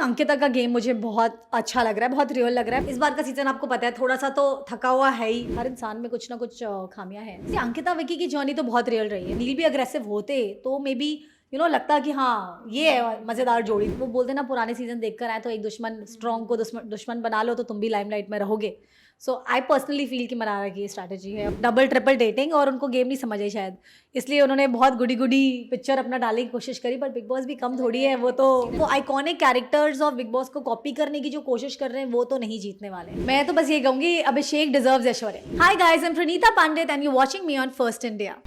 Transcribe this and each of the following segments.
अंकिता का गेम मुझे बहुत अच्छा लग रहा है, बहुत रियल लग रहा है। इस बार का सीजन आपको पता है थोड़ा सा तो थका हुआ है ही, हर इंसान में कुछ ना कुछ खामियां हैं। अंकिता विकी की जर्नी तो बहुत रियल रही है। नील भी अग्रेसिव होते तो मे बी लगता कि हाँ ये है मजेदार जोड़ी। वो बोलते ना पुराने सीजन देखकर आए तो एक दुश्मन स्ट्रॉन्ग को दुश्मन बना लो तो तुम भी लाइमलाइट में रहोगे। सो आई पर्सनली फील कि मरारा की स्ट्रैटेजी है डबल ट्रिपल डेटिंग, और उनको गेम नहीं समझ आई शायद, इसलिए उन्होंने बहुत गुडी गुडी पिक्चर अपना डालने की कोशिश करी। पर बिग बॉस भी कम थोड़ी है, वो iconic characters of Bigg Boss को कॉपी करने की जो कोशिश कर रहे हैं वो तो नहीं जीतने वाले। मैं तो बस ये कहूंगी Abhishek deserves Aishwarya. Hi guys, I am Praneeta Pandit and you watching me on First India.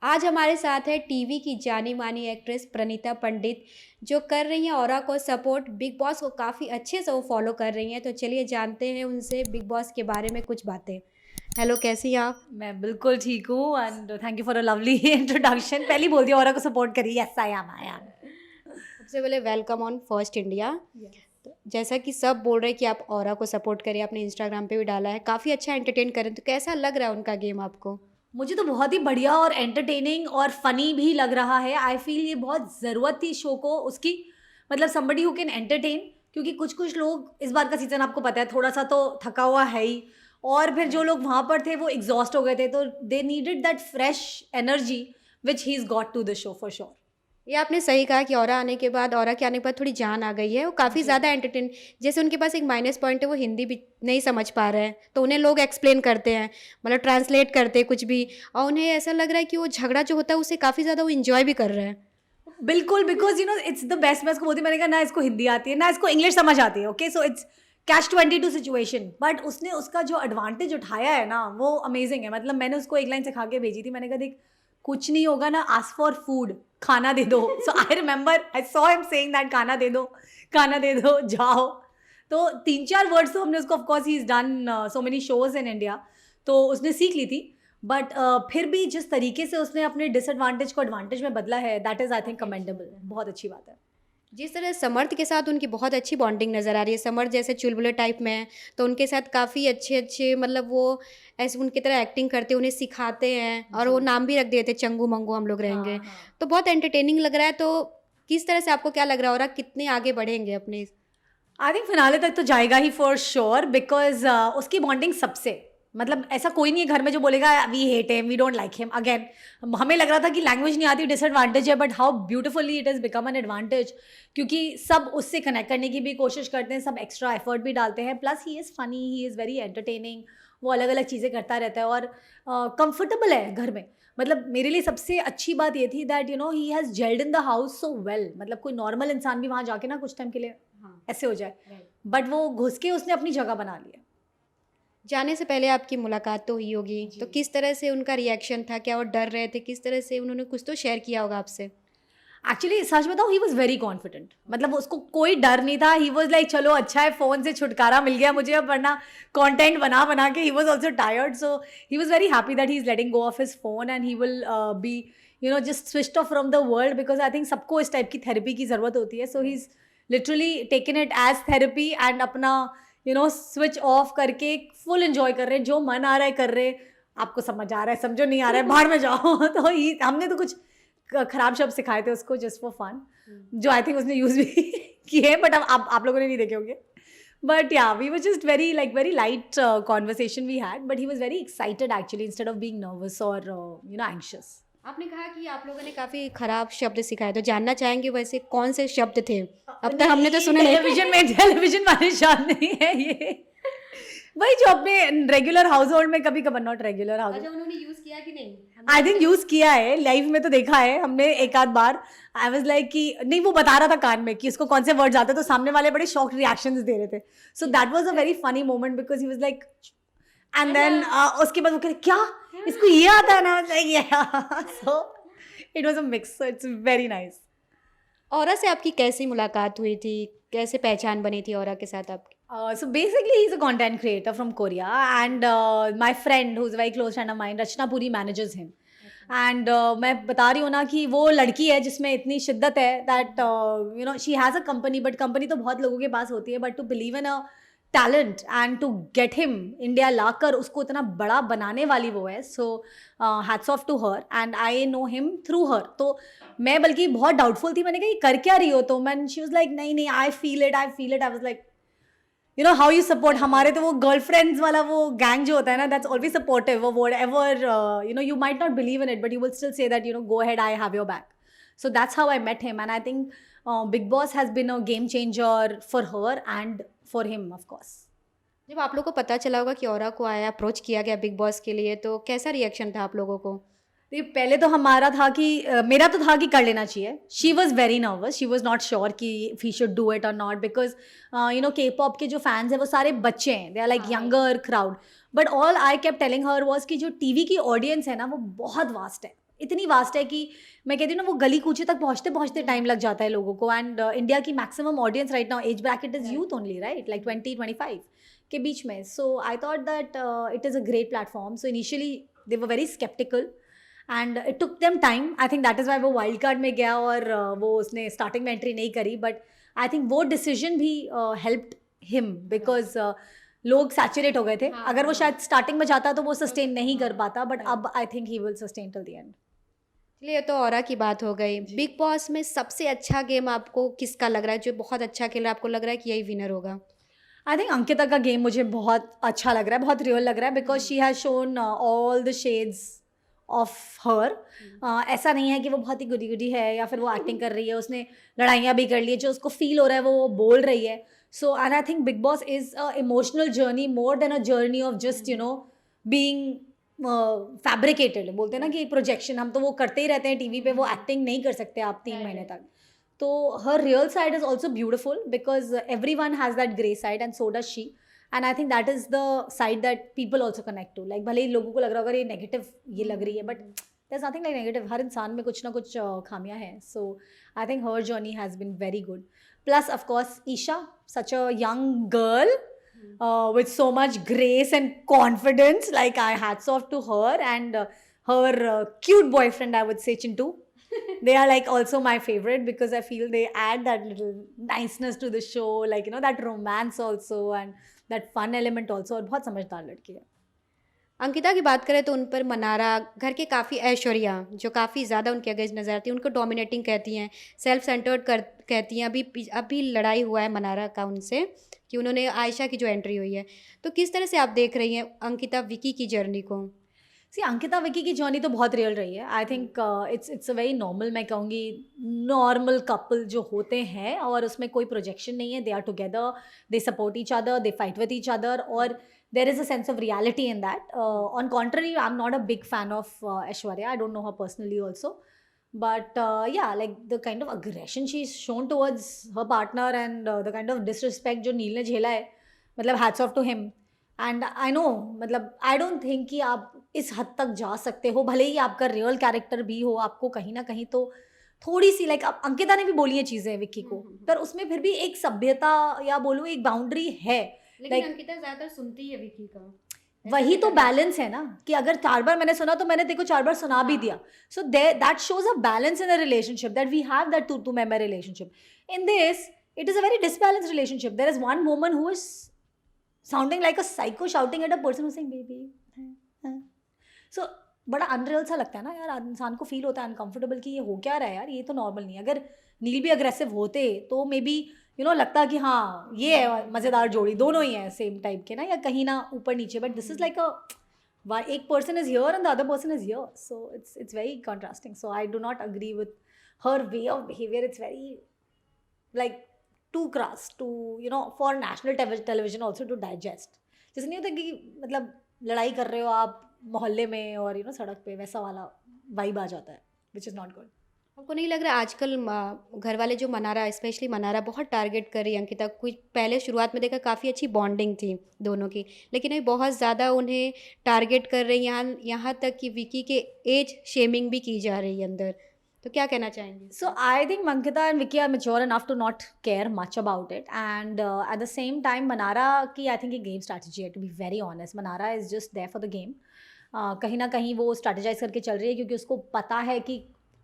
आज हमारे साथ है टीवी की जानी मानी एक्ट्रेस प्रणीता पंडित, जो कर रही हैं औरा को सपोर्ट। बिग बॉस को काफ़ी अच्छे से वो फॉलो कर रही हैं। तो चलिए जानते हैं उनसे बिग बॉस के बारे में कुछ बातें। हेलो, कैसी हैं आप? मैं बिल्कुल ठीक हूँ and thank you for a lovely introduction. पहले बोल दिया औरा को सपोर्ट करिए। Yes I am. सबसे पहले वेलकम ऑन फर्स्ट इंडिया। तो जैसा कि सब बोल रहे हैं कि आप औरा को सपोर्ट करिए, आपने इंस्टाग्राम पे भी डाला है, काफ़ी अच्छा एंटरटेन करें, तो कैसा लग रहा है उनका गेम आपको? मुझे तो बहुत ही बढ़िया और एंटरटेनिंग और फनी भी लग रहा है। आई फील ये बहुत ज़रूरत थी शो को उसकी, मतलब समबडी हु कैन एंटरटेन। क्योंकि कुछ कुछ लोग, इस बार का सीजन आपको पता है थोड़ा सा तो थका हुआ है ही, और फिर जो लोग वहाँ पर थे वो एग्जॉस्ट हो गए थे, तो they needed that fresh energy which he is got to the show for sure. ये आपने सही कहा कि औरा आने के बाद, औरा के आने के बाद थोड़ी जान आ गई है। वो काफ़ी ज़्यादा एंटरटेन, जैसे उनके पास एक माइनस पॉइंट है, वो हिंदी भी नहीं समझ पा रहे हैं, तो उन्हें लोग एक्सप्लेन करते हैं, मतलब ट्रांसलेट करते हैं कुछ भी, और उन्हें ऐसा लग रहा है कि वो झगड़ा जो होता है उसे काफ़ी ज़्यादा वो इन्जॉय भी कर रहे हैं। बिल्कुल, बिकॉज इट्स द बेस्ट। मैं इसको बोलती, मैंने कहा ना इसको हिंदी आती है ना इसको इंग्लिश समझ आती है। ओके, सो इट्स कैच-22 सिचुएशन, बट उसने उसका जो एडवांटेज उठाया है ना वो अमेजिंग है। मतलब मैंने उसको एक लाइन सिखा के भेजी थी, मैंने कहा देख कुछ नहीं होगा ना, आस्क फॉर फूड, खाना दे दो। So I remember I saw him saying that खाना दे दो जाओ। तो 3-4 वर्ड्स तो हमने उसको, of course he is done so many shows in India, तो उसने सीख ली थी। बट फिर भी जिस तरीके से उसने अपने डिसएडवांटेज को एडवांटेज में बदला है, that is I think commendable. बहुत अच्छी बात है। जिस तरह समर्थ के साथ उनकी बहुत अच्छी बॉन्डिंग नज़र आ रही है, समर्थ जैसे चुलबुले टाइप में है, तो उनके साथ काफ़ी अच्छे अच्छे, मतलब वो ऐसे उनकी तरह एक्टिंग करते हैं, उन्हें सिखाते हैं, और वो नाम भी रख देते चंगू मंगू हम लोग रहेंगे। हाँ। तो बहुत एंटरटेनिंग लग रहा है। तो किस तरह से आपको क्या लग रहा है, और आप कितने आगे बढ़ेंगे अपने? आई थिंक फिनाले तक तो जाएगा ही फॉर श्योर, बिकॉज उसकी बॉन्डिंग सबसे, मतलब ऐसा कोई नहीं है घर में जो बोलेगा we hate him, we don't like him. Again हमें लग रहा था कि लैंग्वेज नहीं आती डिसएडवांटेज है, but how beautifully it is become an advantage, क्योंकि सब उससे कनेक्ट करने की भी कोशिश करते हैं, सब एक्स्ट्रा एफर्ट भी डालते हैं। Plus he is funny, he is very entertaining, वो अलग अलग चीज़ें करता रहता है और कंफर्टेबल है घर में। मतलब मेरे लिए सबसे अच्छी बात ये थी that he has gelled in the house so well. मतलब कोई नॉर्मल इंसान भी वहाँ जाके ना कुछ टाइम के लिए ऐसे हो जाए, बट वो घुस के उसने अपनी जगह बना लिया। जाने से पहले आपकी मुलाकात तो हुई होगी, तो किस तरह से उनका रिएक्शन था? क्या वो डर रहे थे? किस तरह से उन्होंने कुछ तो शेयर किया होगा आपसे? एक्चुअली सच बताऊँ, ही वॉज वेरी कॉन्फिडेंट। मतलब उसको कोई डर नहीं था। ही वॉज लाइक चलो अच्छा है, फ़ोन से छुटकारा मिल गया मुझे अब, वरना कॉन्टेंट बना बना के he was also tired. So he was very happy that he is letting go off his phone and he will be just switched off from the world, because I think सबको इस type की therapy की ज़रूरत होती है। So he is literally taken it as therapy and अपना switch off करके full enjoy कर रहे हैं। जो मन आ रहा है कर रहे। आपको समझ आ रहा है, समझो नहीं आ रहा है बाहर में जाओ। तो हमने तो कुछ खराब शब्द सिखाए थे उसको जस्ट फॉर फन, जो आई थिंक उसने यूज भी किए, बट अब आप लोगों ने नहीं देखे होंगे। But yeah we were just very light conversation we had, but he was very excited actually instead of being nervous और एंग्शियस। आपने कहा कि आप लोगों ने काफ़ी खराब शब्द सिखाए, तो जानना चाहेंगे वैसे कौन से शब्द थे? अब तक हमने तो सुने नहीं। टेलीविजन वाले शब्द नहीं है ये, वही जो अपने रेगुलर हाउस होल्ड में, कभी कभी नॉट रेगुलर हाउस। अच्छा, उन्होंने यूज़ किया कि नहीं? आई थिंक यूज किया है, लाइव में तो देखा है हमने एक आध बार। आई वाज लाइक कि नहीं, वो बता रहा था कान में कि उसको कौन से वर्ड्स आते, तो सामने वाले बड़े शॉक रिएक्शंस दे रहे थे। So that was a very funny moment, because he was like, and then उसके बाद वो कह रहे क्या इसको ये आता है ना, like so it was a mix, so it's very nice. Aura से आपकी कैसी मुलाकात हुई थी? कैसे पहचान बनी थी औरा के साथ आपकी? So basically he's a content creator from Korea, and my friend who's a very close friend of mine, Rachna Puri, manages him. And मैं बता रही हूँ ना कि वो लड़की है जिसमें इतनी शिद्दत है that she has a company, but company तो बहुत लोगों के पास होती है, but to believe in a talent and to get him India लाकर उसको इतना बड़ा बनाने वाली वो है. So hats off to her and I know him through her. तो मैं बल्कि बहुत डाउटफुल थी. मैंने कहा ये कर क्या रही हो तो मैन शी वाज लाइक नहीं नहीं I feel it. I was like you know how you support. हमारे तो वो गर्लफ्रेंड्स वाला वो गैंग जो होता है ना दैट्स ऑलवेज सपोर्टिव. वो ever you know you might not believe in it but you will still say that you know go ahead I have your back. So that's how I met him and I think Bigg Boss has been a game changer for her and for him of course. जब आप लोगों को पता चला होगा कि औरा को आया अप्रोच किया गया बिग बॉस के लिए तो कैसा रिएक्शन था आप लोगों को? ये पहले तो हमारा था कि मेरा तो था कि कर लेना चाहिए. She was very nervous. She was not sure कि वी शुड डू इट और नॉट बिकॉज यू नो के पॉप के जो फैंस हैं वो सारे बच्चे हैं. They are like younger crowd. But all I kept telling her was कि जो टीवी की ऑडियंस है ना वो बहुत वास्ट है. इतनी वास्ट है कि मैं कहती हूँ ना वो गली कूचे तक पहुँचते पहुँचते टाइम लग जाता है लोगों को. एंड इंडिया की maximum audience right now age bracket is youth only right like 20-25 के बीच में. सो I thought that it is a great platform. So initially they were very sceptical and it took them time. I think that is why वो wild card में गया और वो उसने starting में entry नहीं करी. बट आई थिंक वो डिसीजन भी हेल्प्ड हिम बिकॉज लोग सैचुरेट हो गए थे. अगर वो शायद स्टार्टिंग में जाता तो वो सस्टेन नहीं कर पाता. बट अब I think he will sustain till the end. चलिए, ये तो औरा की बात हो गई. बिग बॉस में सबसे अच्छा गेम आपको किसका लग रहा है, जो बहुत अच्छा खेल रहा है, आपको लग रहा है कि यही विनर होगा? आई थिंक अंकिता का गेम मुझे बहुत अच्छा लग रहा है, बहुत रियल लग रहा है because she has shown all the shades of her. ऐसा नहीं है कि वो बहुत ही गुडी गुडी है या फिर वो एक्टिंग कर रही है. उसने लड़ाइयाँ भी कर ली है. जो उसको फील हो रहा है वो बोल रही है. So and I think big boss is a emotional journey more than a journey of just you know being fabricated. बोलते हैं ना कि एक प्रोजेक्शन. हम तो वो करते ही रहते हैं टीवी पे. वो एक्टिंग नहीं कर सकते आप 3 महीने तक. तो हर real side is also beautiful because every one has that grey side and so does she. And I think that is the side that people also connect to. Like भले ही लोगों को लग रहा होगा ये नेगेटिव ये लग रही है but there is nothing like negative. हर इंसान में कुछ ना कुछ खामियां हैं. सो आई थिंक हर journey has been very good. Plus of course Isha, such a young girl with so much grace and confidence. Like I hats off to her and her cute boyfriend, I would say Chintu. They are like also my favorite because I feel they add that little niceness to the show, like you know that romance also and that fun element also. और बहुत समझदार लड़की है. अंकिता की बात करें तो उन पर मनारा, घर के काफ़ी ऐश्वर्या जो काफ़ी ज़्यादा उनके अगेंस्ट नजर आती है, उनको डोमिनेटिंग कहती हैं, सेल्फ सेंटर्ड कहती हैं. अभी लड़ाई हुआ है मनारा का उनसे कि उन्होंने आयशा की जो एंट्री हुई है. तो किस तरह से आप देख रही हैं अंकिता विकी की जर्नी को? सी अंकिता विकी की जर्नी तो बहुत रियल रही है. आई think it's a very normal, मैं कहूँगी नॉर्मल कपल जो होते हैं और उसमें कोई प्रोजेक्शन नहीं है. They are together, they support each other, they fight with each other और there is a sense of reality in that. On contrary, I'm not a big fan of Aishwarya. I don't know her personally also. But yeah, like the kind of aggression she's shown towards her partner and the kind of disrespect जो नील ने झेला है, मतलब hats off to him. And I know, मतलब I don't think कि आप इस हद तक जा सकते हो. भले ही आपका रियल कैरेक्टर भी हो, आपको कहीं ना कहीं तो थोड़ी सी लाइक अंकिता ने भी बोली है चीज़ें विक्की को, पर उसमें फिर भी एक सभ्यता या बोलूँ एक बाउंड्री है. लेकिन अंकिता ज़्यादातर सुनती है विकी का. वही तो बैलेंस है ना कि अगर 4 बार मैंने सुना तो मैंने देखो 4 बार सुना भी दिया. So that shows a balance in a relationship, that we have that two member relationship. In this it is a very disbalanced relationship. There is one woman who is sounding like a psycho shouting at a person who saying baby. So बड़ा unreal सा लगता है ना यार. इंसान को feel होता है अनकंफर्टेबल कि ये हो क्या रहा है यार, ये तो नॉर्मल नहीं है. अगर नील भी अग्रेसिव होते तो मे बी यू नो लगता कि हाँ ये है मज़ेदार जोड़ी, दोनों ही हैं सेम टाइप के ना, या कहीं ना ऊपर नीचे. But this is like a एक person is here and the other person is here. So it's very contrasting. So I do not agree with her way of behaviour. It's very like to cross to you know for national television also to digest. जैसे नहीं होता कि मतलब लड़ाई कर रहे हो आप मोहल्ले में और यू नो सड़क पे, वैसा वाला वाइब आ जाता है विच इज़ नॉट गुड. आपको नहीं लग रहा आजकल घर वाले जो मनारा, स्पेशली मनारा बहुत टारगेट कर रही है अंकिता? कुछ पहले शुरुआत में देखा काफ़ी अच्छी बॉन्डिंग थी दोनों की, लेकिन अभी बहुत ज़्यादा उन्हें टारगेट कर रही हैं. यहाँ तक कि विकी के एज शेमिंग भी की जा रही है अंदर. तो क्या कहना चाहेंगे? So I think Ankita and Vicky are mature enough to not care much about it, and at the same time Manara की I think a game strategy है, to be very honest. Manara is just there for the game. कहीं ना कहीं वो strategise करके चल रही है क्योंकि उसको पता है कि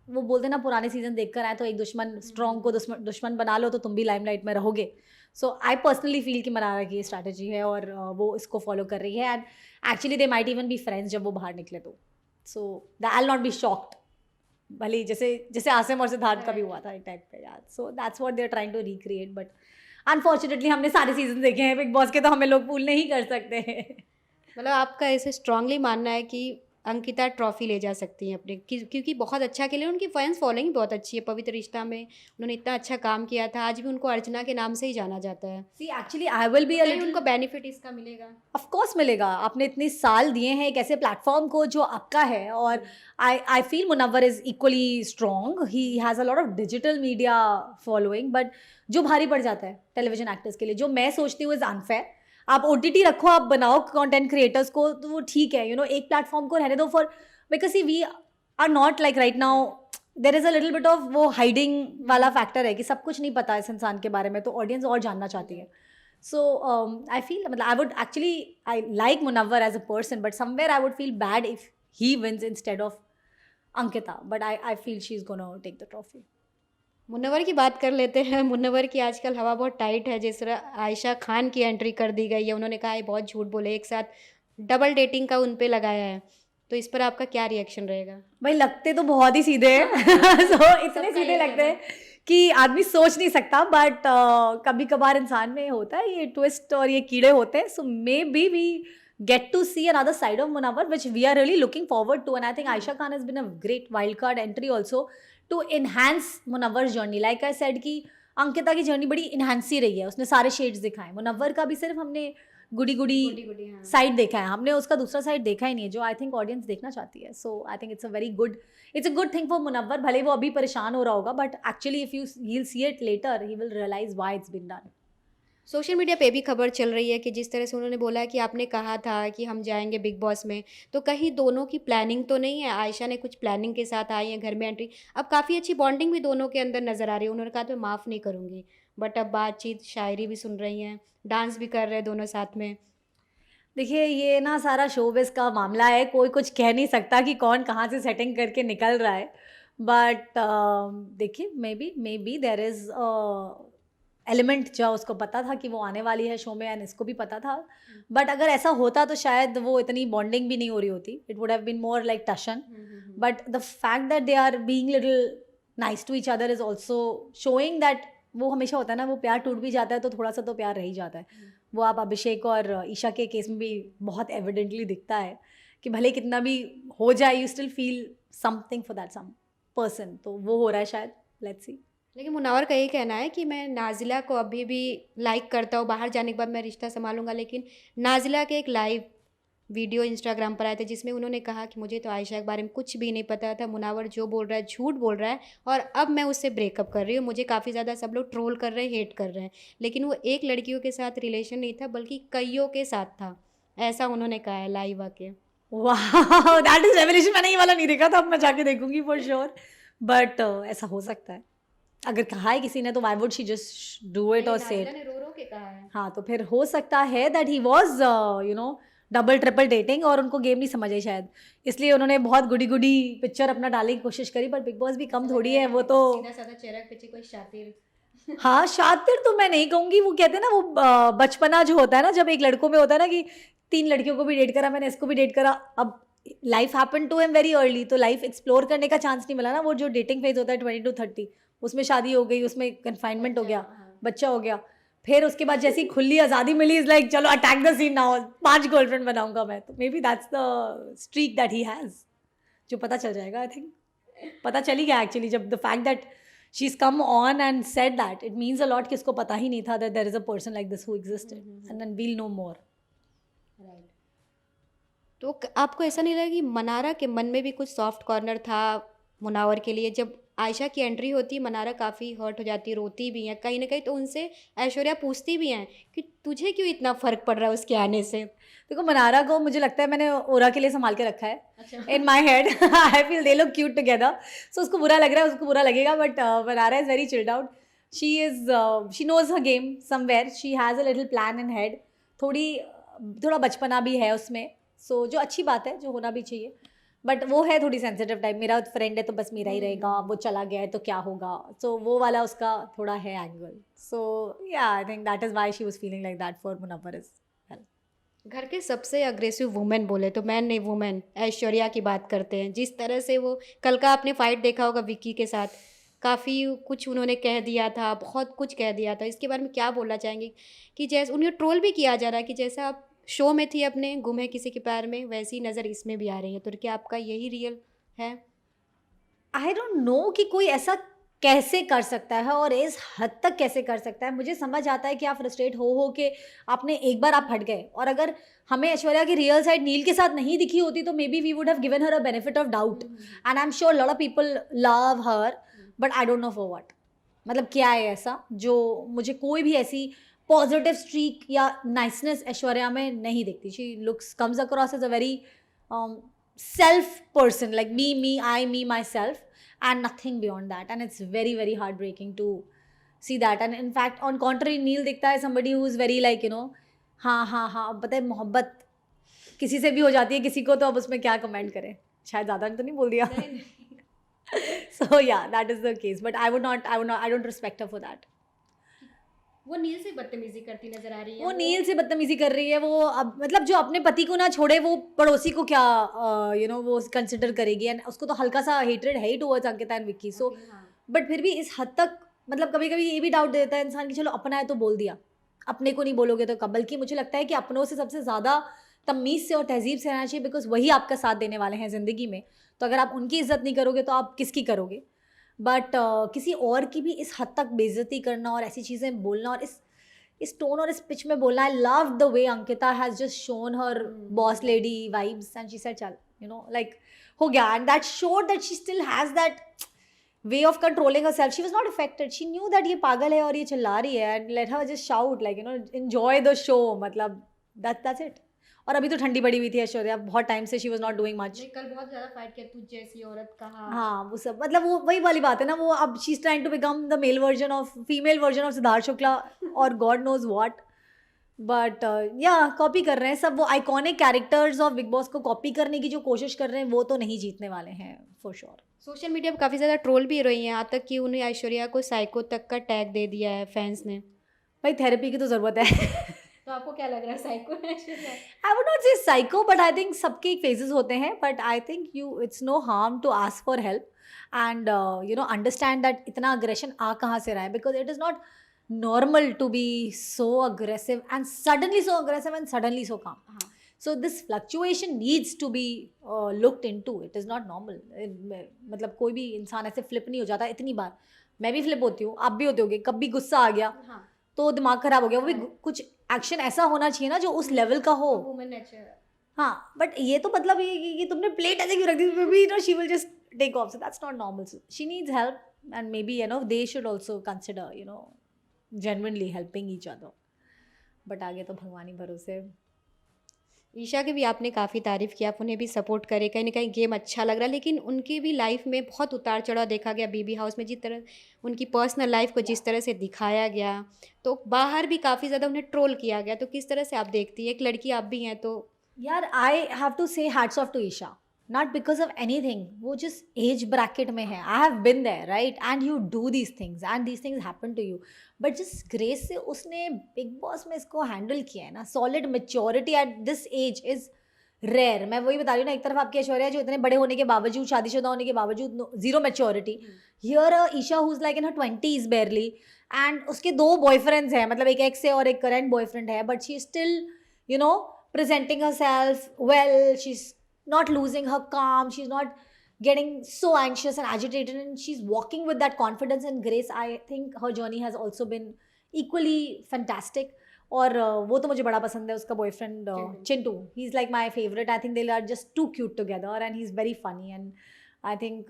वो बोलते ना पुराने सीजन देख कर आए तो एक दुश्मन स्ट्रॉन्ग को दुश्मन बना लो तो तुम भी लाइमलाइट में रहोगे. सो आई पर्सनली फील कि मनारा की स्ट्रैटेजी है और वो इसको फॉलो कर रही है, and actually they might even be friends जब वो बाहर निकले तो. So I will not be shocked, भले ही जैसे जैसे आसिम और सिद्धार्थ का भी हुआ था एक टाइप पे यार. So that's what they are trying to recreate, but unfortunately हमने सारे सीजन देखे हैं बिग बॉस के, तो हमें लोग भूल नहीं कर सकते हैं. मतलब आपका ऐसे स्ट्रांगली मानना है कि अंकिता ट्रॉफी ले जा सकती हैं अपने, क्योंकि बहुत अच्छा खेले, उनकी फैंस फॉलोइंग बहुत अच्छी है. पवित्र रिश्ता में उन्होंने इतना अच्छा काम किया था, आज भी उनको अर्चना के नाम से ही जाना जाता है. See actually I will be a little, उनको बेनिफिट इसका मिलेगा. ऑफ कोर्स मिलेगा. आपने इतने साल दिए हैं एक ऐसे प्लेटफॉर्म को जो आपका है, और I feel Munawar is equally strong. He has a lot of digital media following, but जो भारी पड़ जाता है टेलीविजन एक्टर्स के लिए, जो मैं सोचती हूँ इज अनफेयर. आप OTT रखो, आप बनाओ कंटेंट क्रिएटर्स को, तो वो ठीक है, एक प्लेटफॉर्म को रहने दो for, because see we are not like right now, there is a little bit of वो हाइडिंग वाला फैक्टर है कि सब कुछ नहीं पता इस इंसान के बारे में, तो ऑडियंस और जानना चाहती है. सो आई फील, मतलब I would actually, I like Munawar as a person, but somewhere I would feel bad if he wins instead of Ankita, but I feel she is gonna take the trophy. Munawar की बात कर लेते हैं. मुनव्वर की आजकल हवा बहुत टाइट है. जिस तरह आयशा खान की एंट्री कर दी गई है, उन्होंने कहा है बहुत झूठ बोले, एक साथ डबल डेटिंग का उन पे लगाया है, तो इस पर आपका क्या रिएक्शन रहेगा? भाई लगते तो बहुत ही सीधे हैं. so, इतने सीधे लगते हैं कि आदमी सोच नहीं सकता, बट कभी कभार इंसान में होता है ये ट्विस्ट और ये कीड़े होते हैं. So maybe we get to see another side of Munawwar, which we are really looking forward to, and I think Aisha Khan has been a great wildcard entry also to enhance Munawwar's journey. Like I said कि अंकिता की journey बड़ी enhance ही रही है, उसने सारे shades दिखाए. मुनव्वर का भी सिर्फ हमने गुडी गुडी साइड देखा है, हमने उसका दूसरा साइड देखा ही नहीं है, जो आई थिंक ऑडियंस देखना चाहती है. So I think it's a good thing for Munawar. भले वो अभी परेशान हो रहा होगा, but actually if he'll see it later, he will realize why it's been done. Social media पे भी खबर चल रही है कि जिस तरह से उन्होंने बोला कि आपने कहा था कि हम जाएंगे बिग बॉस में, तो कहीं दोनों की प्लानिंग तो नहीं है? आयशा ने कुछ प्लानिंग के साथ आई है घर में एंट्री. अब काफ़ी अच्छी बॉन्डिंग भी दोनों के अंदर नज़र आ रही है. उन्होंने कहा तो मैं माफ़ नहीं करूँगी, बट अब बातचीत, शायरी भी सुन रही हैं, डांस भी कर रहे हैं दोनों साथ में. देखिए ये ना सारा शोबिज़ का मामला है, कोई कुछ कह नहीं सकता कि कौन कहाँ से सेटिंग करके निकल रहा है. बट देखिए maybe there is element जो उसको पता था कि वो आने वाली है शो में, एंड इसको भी पता था. बट अगर ऐसा होता तो शायद वो इतनी बॉन्डिंग भी नहीं हो रही होती. It would have been more like टशन. But the fact that they are being little nice to each other is also showing that, वो हमेशा होता है ना, वो प्यार टूट भी जाता है तो थोड़ा सा तो प्यार रह ही जाता है. वो आप अभिषेक और ईशा के केस में भी बहुत एविडेंटली दिखता है कि भले कितना भी हो जाए, you still feel something for that some person. तो वो हो रहा है शायद, लेट्स सी. लेकिन मुनव्वर का यही कहना है कि मैं नाजिला को अभी भी लाइक करता हूँ, बाहर जाने के बाद मैं रिश्ता संभालूंगा. लेकिन नाजिला के एक लाइव वीडियो इंस्टाग्राम पर आए थे जिसमें उन्होंने कहा कि मुझे तो आयशा के बारे में कुछ भी नहीं पता था, मुनव्वर जो बोल रहा है झूठ बोल रहा है, और अब मैं उससे ब्रेकअप कर रही हूँ. मुझे काफ़ी ज़्यादा सब लोग ट्रोल कर रहे हैं, हेट कर रहे हैं, लेकिन वो एक लड़कियों के साथ रिलेशन नहीं था बल्कि कईयों के साथ था, ऐसा उन्होंने कहा है लाइव आके. वाह, दैट इज रेवलेशन. मैंने ये वाला नहीं देखा था, अब मैं जाके देखूंगी फॉर श्योर. बट ऐसा हो सकता है, अगर कहा है किसी ने तो why would she just do it और से इट. रो के कहा है. हाँ, तो फिर हो सकता है that he was double triple dating, और उनको गेम नहीं समझ आई शायद, इसलिए उन्होंने बहुत गुडी गुडी पिक्चर अपना डालने की कोशिश करी. पर बिग बॉस भी कम थोड़ी है, वो तो सीधा साधा चेहरा पीछे कोई शातिर. हाँ, शातिर तो मैं नहीं कहूँगी. वो कहते हैं ना, वो बचपना जो होता है ना, जब एक लड़कों में होता है ना कि 3 लड़कियों को भी डेट करा मैंने, इसको भी डेट करा. अब life happen to him very early, तो लाइफ एक्सप्लोर करने का चांस नहीं मिला ना. वो जो डेटिंग फेज होता है 20 to 30, उसमें शादी हो गई, उसमें कन्फाइनमेंट हो गया, बच्चा हो गया, फिर उसके बाद जैसी खुली आज़ादी मिली, इज लाइक चलो attack the scene now, 5 girlfriend बनाऊंगा मैं. तो maybe that's the streak that he has, जो पता चल जाएगा. आई थिंक पता चल ही गया एक्चुअली, जब the fact that she is come on and said that, it means a lot कि इसको पता ही नहीं था that there is a person like this who existed, and then we'll no more. तो आपको ऐसा नहीं लगा कि मनारा के मन में भी कुछ सॉफ्ट कॉर्नर था मुनव्वर के लिए? जब आयशा की एंट्री होती है, मनारा काफ़ी हर्ट हो जाती है, रोती भी हैं कहीं ना कहीं, तो उनसे ऐश्वर्या पूछती भी हैं कि तुझे क्यों इतना फ़र्क पड़ रहा है उसके आने से. देखो, मनारा को मुझे लगता है मैंने ओरा के लिए संभाल के रखा है in my head. I feel they look cute together, so उसको बुरा लग रहा है, उसको बुरा लगेगा, but Mannara is very chilled out. She knows her game somewhere, she has a little plan in head. थोड़ा बचपना भी है उसमें, सो जो अच्छी बात है, जो होना भी चाहिए. बट वो है थोड़ी सेंसिटिव टाइप, मेरा फ्रेंड है तो बस मेरा ही रहेगा, वो चला गया है तो क्या होगा, सो वो वाला उसका थोड़ा है angle. So yeah I think that is why she was feeling like that for Munawar is well. घर के सबसे अग्रेसिव वुमेन बोले तो मैन नहीं वुमेन ऐश्वर्या की बात करते हैं. जिस तरह से वो कल का आपने फाइट देखा होगा विक्की के साथ, काफ़ी कुछ उन्होंने कह दिया था, बहुत कुछ कह दिया था. इसके बारे में क्या बोलना चाहेंगे कि जैसे उन्हें ट्रोल भी किया जा रहा है कि जैसा आप शो में थी अपने गुम है किसी के प्यार में, वैसी नज़र इसमें भी आ रही है. तो क्या आपका यही रियल है? आई डोंट नो कि कोई ऐसा कैसे कर सकता है और इस हद तक कैसे कर सकता है. मुझे समझ आता है कि आप फ्रस्ट्रेट हो के आपने एक बार आप हट गए, और अगर हमें ऐश्वर्या की रियल साइड नील के साथ नहीं दिखी होती तो maybe we would have given her a benefit of doubt, and I am sure lot of people love her, but I don't know for what. मतलब क्या है ऐसा जो मुझे कोई भी ऐसी पॉजिटिव स्ट्रीक या नाइसनेस ऐश्वर्या में नहीं दिखती. She looks comes across as a very self person, like me, I, me, myself, and nothing beyond that, and it's very very heartbreaking to see that. And in fact on contrary Neil दिखता है somebody who is very like you know हाँ पता है मोहब्बत किसी से भी हो जाती है किसी को, तो अब उसमें क्या कमेंट करें, शायद ज़्यादा तो नहीं बोल दिया. So yeah, that is the case, but I don't respect her for that. वो नील से बदतमीजी करती नजर आ रही है. वो नील से बदतमीजी कर रही है. वो अब मतलब जो अपने पति को ना छोड़े वो पड़ोसी को क्या वो कंसिडर करेगी, एंड उसको तो हल्का सा हेटरेड है ही towards Ankita and Vicky. So but फिर भी इस हद तक मतलब कभी कभी ये भी डाउट देता है इंसान कि चलो अपना है तो बोल दिया, अपने को नहीं बोलोगे तो कब. बल्कि मुझे लगता है कि अपनों से सबसे ज़्यादा तमीज़ से और तहजीब से रहना चाहिए, बिकॉज वही आपका साथ देने वाले हैं ज़िंदगी में. तो अगर आप उनकी इज्जत नहीं करोगे तो आप किसकी करोगे. बट किसी और की भी इस हद तक बेइज्जती करना और ऐसी चीज़ें बोलना और इस टोन और इस पिच में बोलना. I love the way Ankita has just shown her boss lady vibes and she said चल लाइक हो गया, and that showed that she still has that way of controlling herself. She was not affected, she knew that ये पागल है और ये चिल्ला रही है, and let her just shout like enjoy the show. मतलब दैट्स इट. और अभी तो ठंडी पड़ी हुई थी ऐश्वर्या, बहुत टाइम से she was not doing much. कल बहुत ज़्यादा फाइट किया, तुझ जैसी औरत कहा. हाँ वो सब मतलब वो वही वाली बात है ना, वो अब she is trying to become the female version of Siddharth Shukla और god knows what. But yeah copy कर रहे हैं सब. वो iconic characters of Bigg Boss को कॉपी करने की जो कोशिश कर रहे हैं वो तो नहीं जीतने वाले हैं फॉर श्योर. सोशल मीडिया पर काफ़ी ज़्यादा ट्रोल भी हो रही है, यहाँ तक कि उन्हें ऐश्वर्या को साइको तक का टैग दे दिया है फैंस ने. भाई थेरेपी की तो ज़रूरत है. तो आपको क्या लग रहा है साइको है? I would not say psycho, but I think सबके फेजेस होते हैं. But I think it's no harm to ask for help and understand that इतना अग्रेशन आ कहाँ से रहा है, because it is not normal to be so aggressive and suddenly so calm. So this fluctuation needs to be looked into. It is not normal. मतलब कोई भी इंसान ऐसे फ्लिप नहीं हो जाता इतनी बार. मैं भी फ्लिप होती हूँ, आप भी होते होगे. कभी गुस्सा आ गया तो दिमाग खराब हो गया. वो भी कुछ एक्शन ऐसा होना चाहिए ना जो उस लेवल का हो. हाँ, बट ये तो मतलब ये कि तुमने प्लेट ऐसे क्यों रख दी, maybe she will just take off. So that's not normal. She needs help and maybe they should also consider genuinely helping each other. But आगे तो भगवान ही भरोसे. ईशा की भी आपने काफ़ी तारीफ़ की, आप उन्हें भी सपोर्ट करें, कहीं ना कहीं गेम अच्छा लग रहा है, लेकिन उनकी भी लाइफ में बहुत उतार चढ़ाव देखा गया. बीबी हाउस में जिस तरह उनकी पर्सनल लाइफ को जिस तरह से दिखाया गया, तो बाहर भी काफ़ी ज़्यादा उन्हें ट्रोल किया गया. तो किस तरह से आप देखती हैं, एक लड़की आप भी हैं तो. यार I have to say hats off to Isha, not because of anything. वो जिस एज ब्रैकेट में है, I have been there right, and you do these things and these things happen to you. But जिस ग्रेस से उसने big Boss में इसको handle किया है ना, solid maturity at this age is rare. मैं वही बता रही हूँ ना, एक तरफ आपकी ऐश्वर्या जो इतने बड़े होने के बावजूद, शादीशुदा होने के बावजूद zero maturity. Here Isha who is like in her 20s barely, एंड उसके 2 बॉयफ्रेंड्स हैं, मतलब एक एक्स है और एक करंट बॉयफ्रेंड है, but she is still presenting herself well. She's not losing her calm, she's not getting so anxious and agitated, and she's walking with that confidence and grace. I think her journey has also been equally fantastic. और वो तो मुझे बड़ा पसंद है उसका boyfriend Chintu. He is like my favourite. I think they are just too cute together and he is very funny, and I think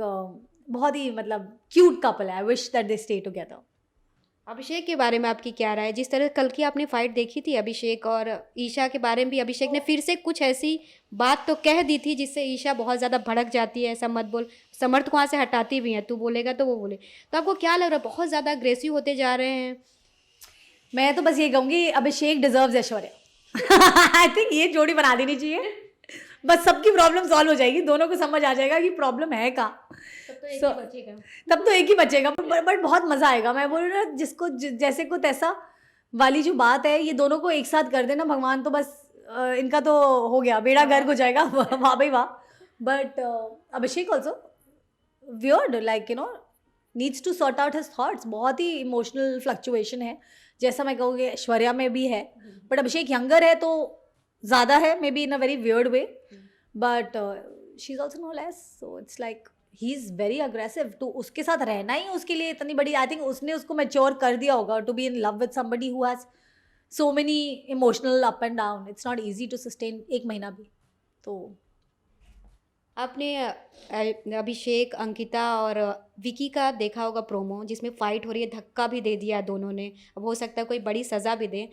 बहुत ही मतलब क्यूट कपल है. I wish that they stay together. Abhishek के बारे में आपकी क्या राय है? जिस तरह कल की आपने फाइट देखी थी अभिषेक और ईशा के बारे में भी, अभिषेक ने फिर से कुछ ऐसी बात तो कह दी थी जिससे ईशा बहुत ज़्यादा भड़क जाती है. ऐसा मत बोल, समर्थ को वहाँ से हटाती भी हैं, तू बोलेगा तो वो बोले. तो आपको क्या लग रहा है, बहुत ज़्यादा अग्रेसिव होते जा रहे हैं? मैं तो बस ये कहूँगी अभिषेक डिजर्व्स ऐश्वर्या. आई थिंक ये जोड़ी बना देनी चाहिए. बस सबकी प्रॉब्लम सॉल्व हो जाएगी, दोनों को समझ आ जाएगा कि प्रॉब्लम है कहाँ। तब तो एक So, ही बचेगा। तब तो एक ही बचेगा, बट बहुत मजा आएगा। मैं बोल रही हूँ ना, जिसको जैसे को तैसा वाली जो बात है, ये दोनों को एक साथ कर देना भगवान, तो बस इनका तो हो गया, बेड़ा गर्क हो जाएगा। वाह भाई वाह। But Abhishek also weird, like you know, needs to sort out his thoughts. बहुत ही इमोशनल फ्लक्चुएशन है, जैसा मैं कहूँगी ऐश्वर्या में भी है, बट अभिषेक यंगर है तो ज़्यादा है, maybe in a very weird way, but she is also no less. So it's like he is very aggressive. तो उसके साथ रहना ही उसके लिए इतनी बड़ी, आई थिंक उसने उसको मैच्योर कर दिया होगा to be in love with somebody who has so many emotional up and down. It's not easy to sustain एक महीना भी। तो आपने अभिषेक, अंकिता और विकी का देखा होगा प्रोमो, जिसमें फाइट हो रही है, धक्का भी दे दिया दोनों ने। अब हो सकता है कोई बड़ी सज़ा भी दे,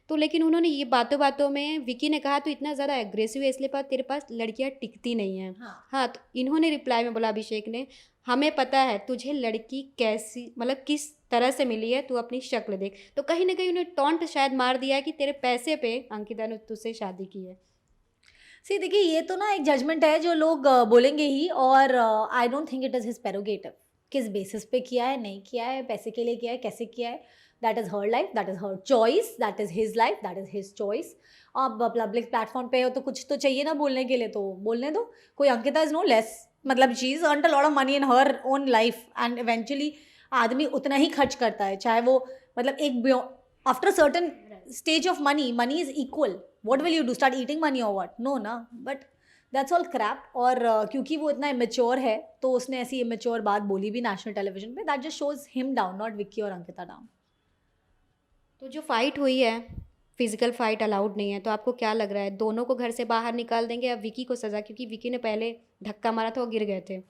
तो लेकिन उन्होंने ये बातों बातों में विकी ने कहा तो इतना ज़्यादा एग्रेसिव है, इसलिए तेरे पास लड़कियां टिकती नहीं हैं। हाँ, तो इन्होंने रिप्लाई में बोला अभिषेक ने, हमें पता है तुझे लड़की कैसी, मतलब किस तरह से मिली है, तू अपनी शक्ल देख। तो कहीं ना कहीं उन्हें टॉन्ट शायद मार दिया है कि तेरे पैसे पे अंकिता ने तुझसे शादी की है। सी देखिए, ये तो ना एक जजमेंट है जो लोग बोलेंगे ही, और I don't think it is his prerogative. किस बेसिस पे किया है, नहीं किया है, पैसे के लिए किया है, कैसे किया है, that is her life, that is her choice, that is his life, that is his choice. अब पब्लिक प्लेटफॉर्म पे हो तो कुछ तो चाहिए ना बोलने के लिए, तो बोलने दो। कोई अंकिता इज़ नो लेस, मतलब she is earned a lot of money in her own life, and eventually आदमी उतना ही खर्च करता है, चाहे वो मतलब एक after certain stage of money is equal. What will you do, start eating money or what? No na, but that's all crap. और क्योंकि वो इतना immature है तो उसने ऐसी immature बात बोली भी नेशनल टेलीविजन पे, that just shows him down, not Vicky और अंकिता down. तो जो फाइट हुई है, फिजिकल फाइट अलाउड नहीं है, तो आपको क्या लग रहा है, दोनों को घर से बाहर निकाल देंगे या विकी को सज़ा? क्योंकि विकी ने पहले धक्का मारा था, वो गिर गए थे।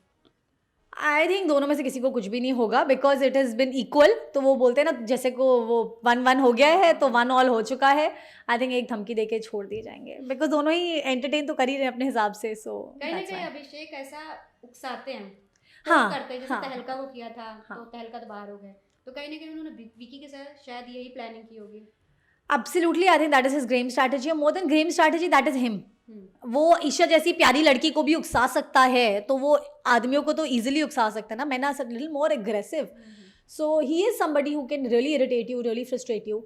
आई थिंक दोनों में से किसी को कुछ भी नहीं होगा, because it has been equal. तो वो बोलते हैं ना, जैसे को वो 1-1 हो गया है तो 1-1 हो चुका है। आई थिंक एक धमकी दे के छोड़ दिए जाएंगे, बिकॉज दोनों ही एंटरटेन तो कर ही रहे हैं अपने हिसाब से। सो कहीं ना कहीं अभिषेक ऐसा उकसाते हैं, हाँ, करते हैं, जैसे हाँ, तहलका को किया था, हाँ, तो तहलका तो बाहर हो गए, तो कहीं ना कहीं उन्होंने विकी के साथ शायद यही प्लानिंग की होगी। Absolutely, I think that is his game strategy, or more than game strategy, that is him. वो ईशा जैसी प्यारी लड़की को भी उकसा सकता है, तो वो आदमियों को तो इजीली उकसा सकता है ना। मैंने a little more aggressive, so he is somebody who can really irritate you, really frustrate you.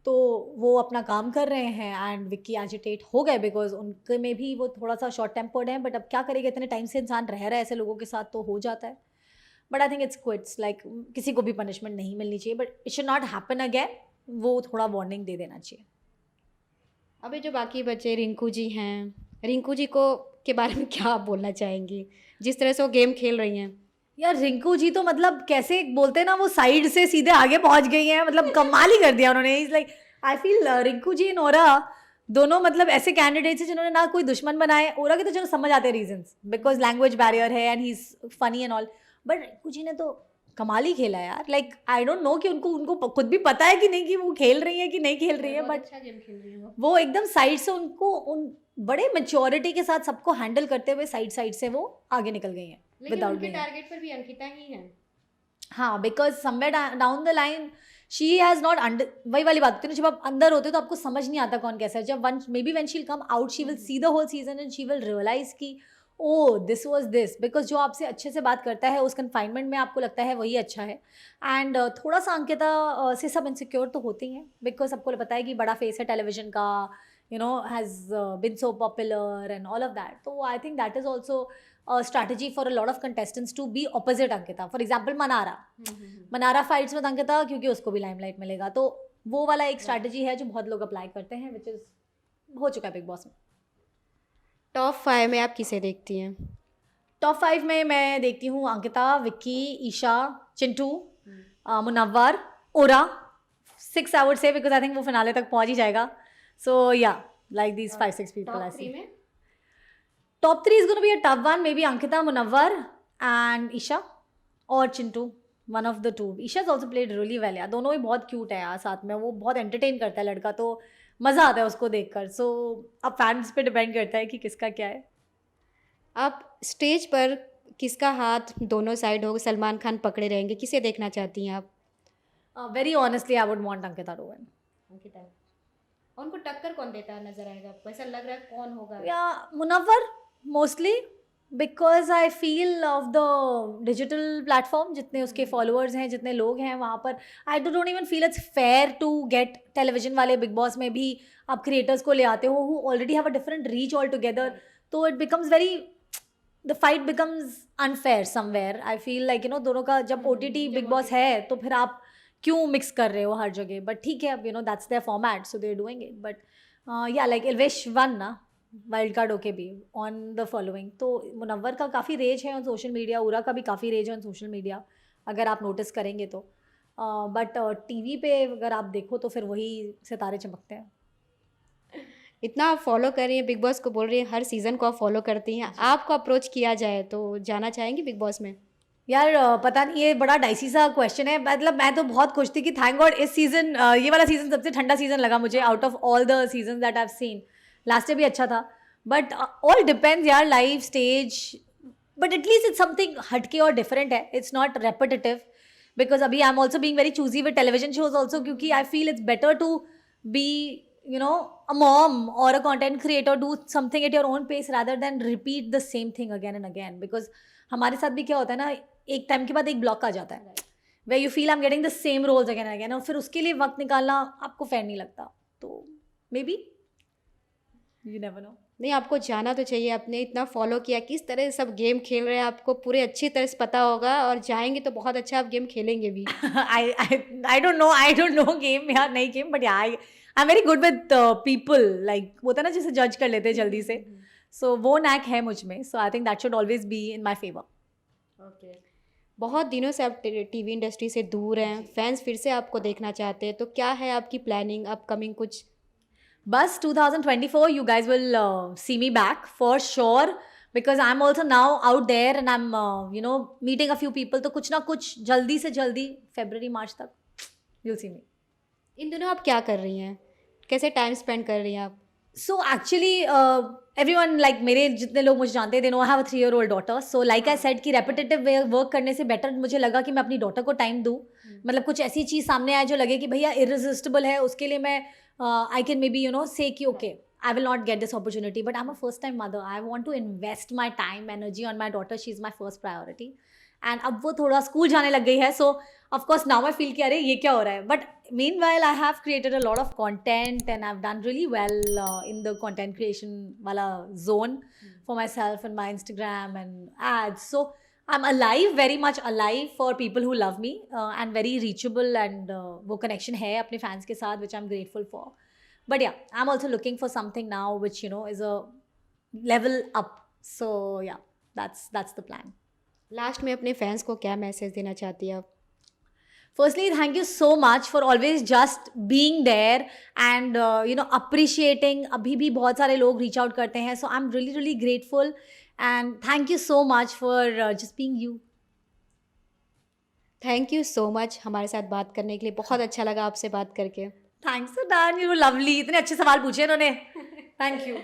तो वो अपना काम कर रहे हैं, एंड विक्की एजिटेट हो गए बिकॉज उनके में भी वो थोड़ा सा शॉर्ट टेम्पर्ड है, बट अब क्या करेगा, इतने टाइम से इंसान रह रहा है ऐसे लोगों के साथ तो हो जाता है। But I think it's quits, like किसी को भी पनिशमेंट नहीं मिलनी चाहिए, but it should not happen again. वो थोड़ा वार्निंग दे देना चाहिए। अभी जो बाकी बच्चे रिंकू जी हैं, रिंकू जी को के बारे में क्या आप बोलना चाहेंगी, जिस तरह से वो गेम खेल रही हैं? यार रिंकू जी तो मतलब कैसे बोलते हैं ना, वो साइड से सीधे आगे पहुंच गई हैं, मतलब कमाल ही कर दिया उन्होंने। Is like I feel Rinku ji and Orry दोनों मतलब ऐसे कैंडिडेट्स हैं जिन्होंने ना कोई दुश्मन बनाए। ओरा के तो चलो समझ आते हैं रीजंस, बिकॉज लैंग्वेज बैरियर है and he is funny and all, but Rinku ji ने तो कमाल ही खेला यार। लाइक आई डोंट नो कि उनको खुद भी पता है कि नहीं कि वो खेल रही है कि नहीं खेल रही है, बट अच्छा गेम खेल रही है वो एकदम साइड से उनको उन बड़े मैच्योरिटी के साथ सबको हैंडल करते हुए साइड से वो आगे निकल गई हैं विदाउट बीइंग। टारगेट पर भी अंकिता ही है। हाँ, because somewhere down the line she has not under, वही वाली बात होती है ना, जब आप अंदर होते हो तो आपको समझ नहीं आता कौन कैसा है। जब one maybe when she will come out she will see the whole season and she will realise कि oh this was this, because जो आपसे अच्छे से बात करता है उस कन्फाइनमेंट में आपको लगता है वही अच्छा है। एंड थोड़ा सा अंकिता से सब इनसिक्योर तो होते ही हैं, बिकॉज सबको पता है कि बड़ा फेस है टेलीविजन का, you know, has been so popular and all of that. So I think that is also a strategy for a lot of contestants to be opposite Ankita. For example, Manara fights with Ankita क्योंकि उसको भी limelight मिलेगा, तो वो वाला एक strategy है जो बहुत लोग apply करते हैं, which is हो चुका है बिग बॉस में। टॉप 5 में आप किसे देखती हैं? टॉप 5 में मैं देखती हूँ अंकिता, विक्की, ईशा, चिंटू, मुनव्वर, ओरा। 6 I would say because I think वो फिनाले तक पहुँच ही जाएगा। So yeah, like these 5-6 people I see. Top 3 is going to be a tough one. Maybe Ankita, Munawwar and Isha or Chintu. One of the two. Isha has also played really well यार। दोनों ही बहुत cute है यार साथ में। वो बहुत entertain करता है लड़का, तो मज़ा आता है उसको देखकर। So अब fans पे depend करता है कि किसका क्या है। आप स्टेज पर किसका हाथ दोनों साइड हो, सलमान खान पकड़े रहेंगे, किसे देखना चाहती हैं आप? Very honestly, I would want Ankita to win. Ankita. और उनको टक्कर कौन देता है नजर आएगा आपको, ऐसा लग रहा है कौन होगा? या Munawar mostly, because I feel of the digital platform, जितने उसके फॉलोअर्स हैं, जितने लोग हैं वहाँ पर, I don't even feel it's fair to get television वाले बिग बॉस में भी आप क्रिएटर्स को ले आते हो who already have a different reach all together, तो it becomes very, the fight becomes unfair somewhere. I feel like you know दोनों का जब OTT बिग बॉस है तो फिर आप क्यों मिक्स कर रहे हो हर जगह, बट ठीक है, अब you know that's their format so they are doing it, but yeah like Elvish won ना वाइल्ड कार्ड होके भी ऑन द फॉलोइंग, तो मुनव्वर का काफ़ी रेज है ऑन सोशल मीडिया, उरा का भी काफ़ी रेज है ऑन सोशल मीडिया अगर आप नोटिस करेंगे तो, बट टीवी पे अगर आप देखो तो फिर वही सितारे चमकते हैं। इतना आप फॉलो कर रही हैं बिग बॉस को, बोल रही हैं हर सीज़न को आप फॉलो करती हैं, आपको अप्रोच किया जाए तो जाना चाहेंगी बिग बॉस में? यार पता नहीं, ये बड़ा डाइसी सा क्वेश्चन है, मतलब मैं तो बहुत खुश थी कि थैंक गॉड इस सीज़न, ये वाला सीज़न सबसे ठंडा सीज़न लगा मुझे out of all the season that I have seen. Last year भी अच्छा था, बट ऑल डिपेंड्स यार, live stage, but at least it's something हटके और डिफरेंट है, इट्स नॉट रेपिटेटिव, बिकॉज अभी I am also being very choosy with television shows also, क्योंकि I feel it's better to be you know a mom or a content creator, do something at your own pace rather than repeat the same thing again and again, because हमारे साथ भी क्या होता है ना, एक time के बाद एक ब्लॉक आ जाता है where you feel I'm getting the same roles again and again, और फिर उसके लिए वक्त निकालना आपको फेयर नहीं लगता, तो may be you never know। नहीं, आपको जाना तो चाहिए, आपने इतना फॉलो किया, किस तरह से सब गेम खेल रहे हैं आपको पूरे अच्छी तरह से पता होगा, और जाएंगे तो बहुत अच्छा आप गेम खेलेंगे भी। I don't know game यार, नहीं गेम, बट यार I'm very good with people, like होता है ना जैसे जज कर लेते हैं जल्दी से, so वो नैक है मुझ में, so I think that should always be in my favor। Okay, बहुत दिनों से आप टीवी इंडस्ट्री से दूर हैं, फैंस फिर से आपको देखना चाहते हैं, तो क्या है आपकी प्लानिंग अपकमिंग कुछ? बस 2024 you guys will see me back for sure, because I'm also now out there and I'm you know meeting a few people, तो कुछ ना कुछ जल्दी से जल्दी February March तक you'll see me। इन दिनों आप क्या कर रही हैं, कैसे टाइम स्पेंड कर रही हैं आप? So actually everyone, like मेरे जितने लोग मुझे जानते हैं, they know I have a 3-year-old daughter, so like I said कि repetitive work करने से better मुझे लगा कि मैं अपनी daughter को टाइम दूँ, मतलब कुछ ऐसी चीज़ सामने आए जो लगे कि भैया irresistible है, उसके लिए मैं I can maybe you know say कि okay I will not get this opportunity, but I'm a first time mother, I want to invest my time energy on my daughter, she is my first priority, and अब वो थोड़ा school जाने लग गई है, so of course now I feel कि अरे ये क्या हो रहा है, but meanwhile I have created a lot of content and I've done really well in the content creation wala zone for myself and my Instagram and ads, so I'm alive, very much alive for people who love me and very reachable, and वो connection है अपने fans के साथ, which I'm grateful for, but yeah I'm also looking for something now which you know is a level up, so yeah that's the plan। Last में अपने fans को क्या message देना चाहती हैं आप? Firstly, thank you so much for always just being there and you know appreciating, अभी भी बहुत सारे लोग reach out करते हैं, so I'm really really grateful and thank you so much for just being you। Thank you so much हमारे साथ बात करने के लिए, बहुत अच्छा लगा आपसे बात करके। Thanks Sudan, you were lovely, इतने अच्छे सवाल पूछे इन्होंने, thank you।